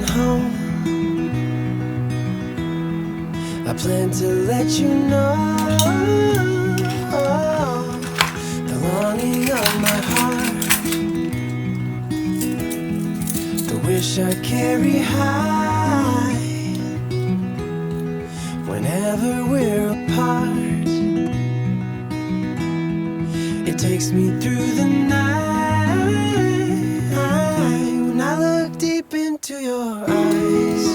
coming home, I plan to let you know the longing of my heart, the wish I carry high whenever we're apart. It takes me through the night when I look deep into your eyes.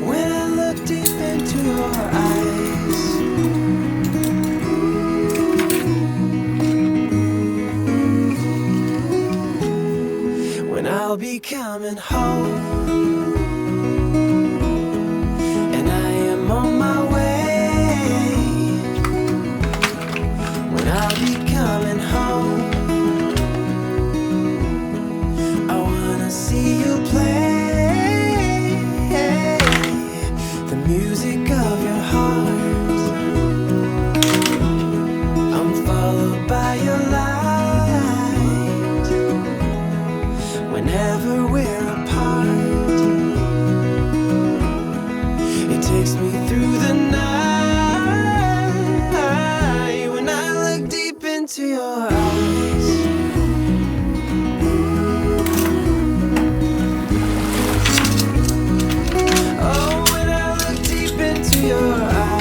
When I look deep into your eyes. When I'll be coming home, on my way. When I'll be coming home, I wanna see you play the music of your heart. I'm followed by your light whenever we're apart. It takes me through the night when I look deep into your eyes. Oh, when I look deep into your eyes.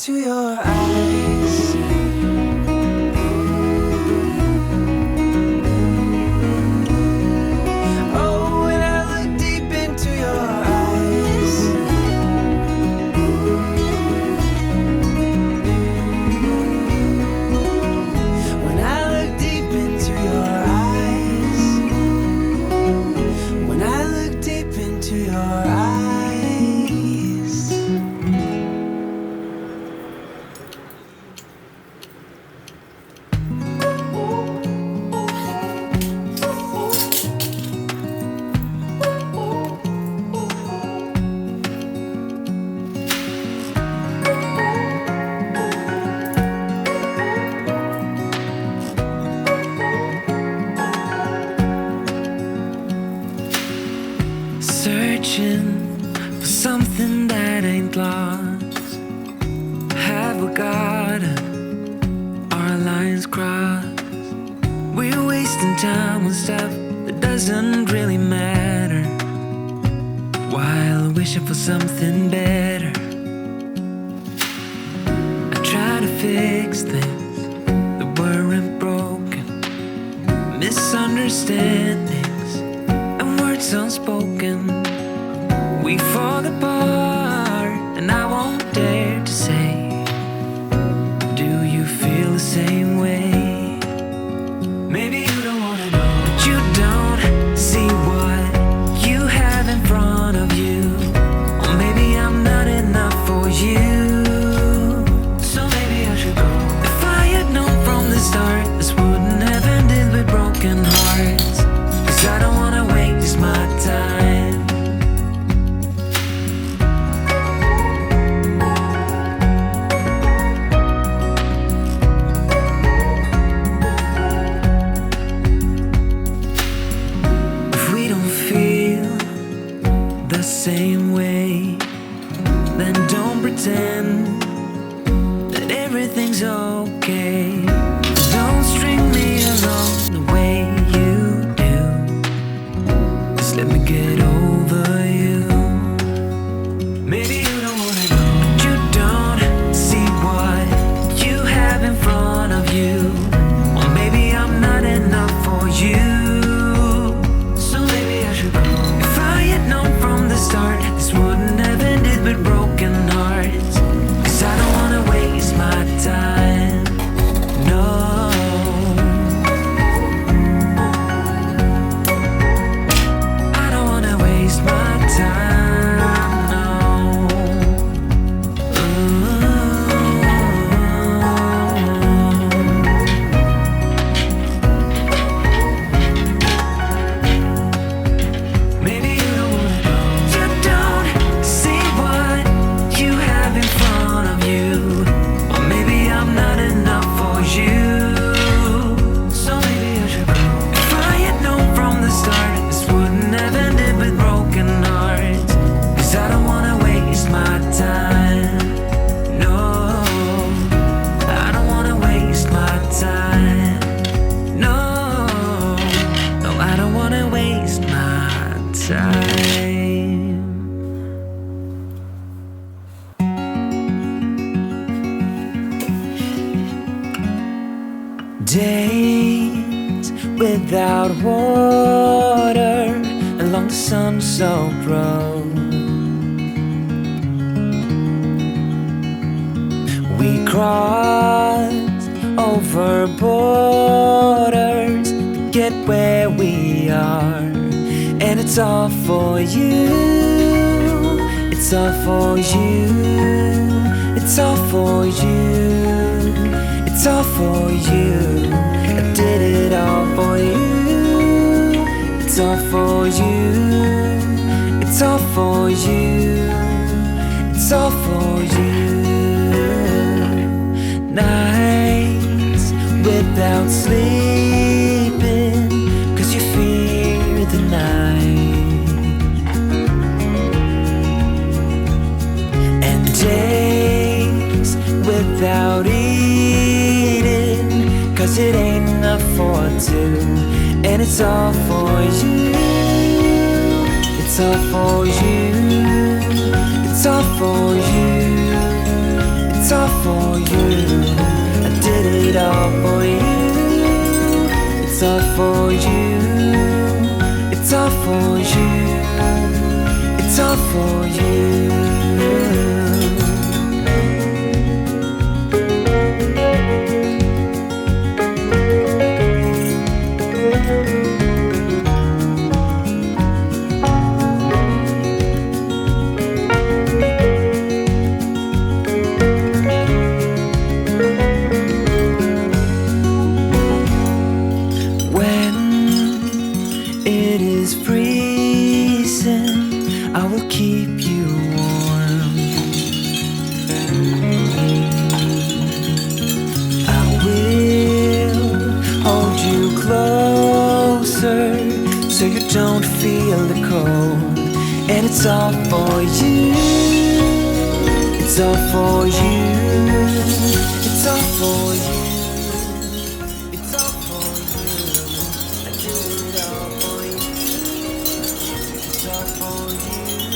To your eyes. Oh, when I look deep into your eyes. When I look deep into your eyes. When I look deep into your eyes. Searching for something that ain't lost. Have we got our lines crossed? We're wasting time on stuff that doesn't really matter, while wishing for something better. I try to fix things that weren't broken, misunderstandings and words unspoken. We fall apart, and I won't dare to say, do you feel the same way? Maybe you don't wanna know, but you don't see what you have in front of you. Or maybe I'm not enough for you, so maybe I should go. If I had known from the start, this wouldn't have ended with broken hearts. 'Cause I don't wanna waste my time. Same way, then don't pretend that everything's okay. Don't string me along the way you do. Just let me get over you. Maybe you don't wanna know, but you don't see what Days without water along the sun-soaked road. We crossed over borders to get where we are, and it's all for you. It's all for you. It's all for you. It's all for you. I did it all for you. It's all for you. It's all for you. It's all for you. Nights without sleeping 'cause you fear the night, and days without eating 'cause it ain't enough for two, and it's all for you. It's all for you. It's all for you. It's all for you. I did it all for you. It's all for you. It's all for you. It's all for you. It is freezing, I will keep you warm. I will hold you closer so you don't feel the cold, and it's all for you. It's all for you. It's all for you. It's all for you. I did it all for you. It's all for you.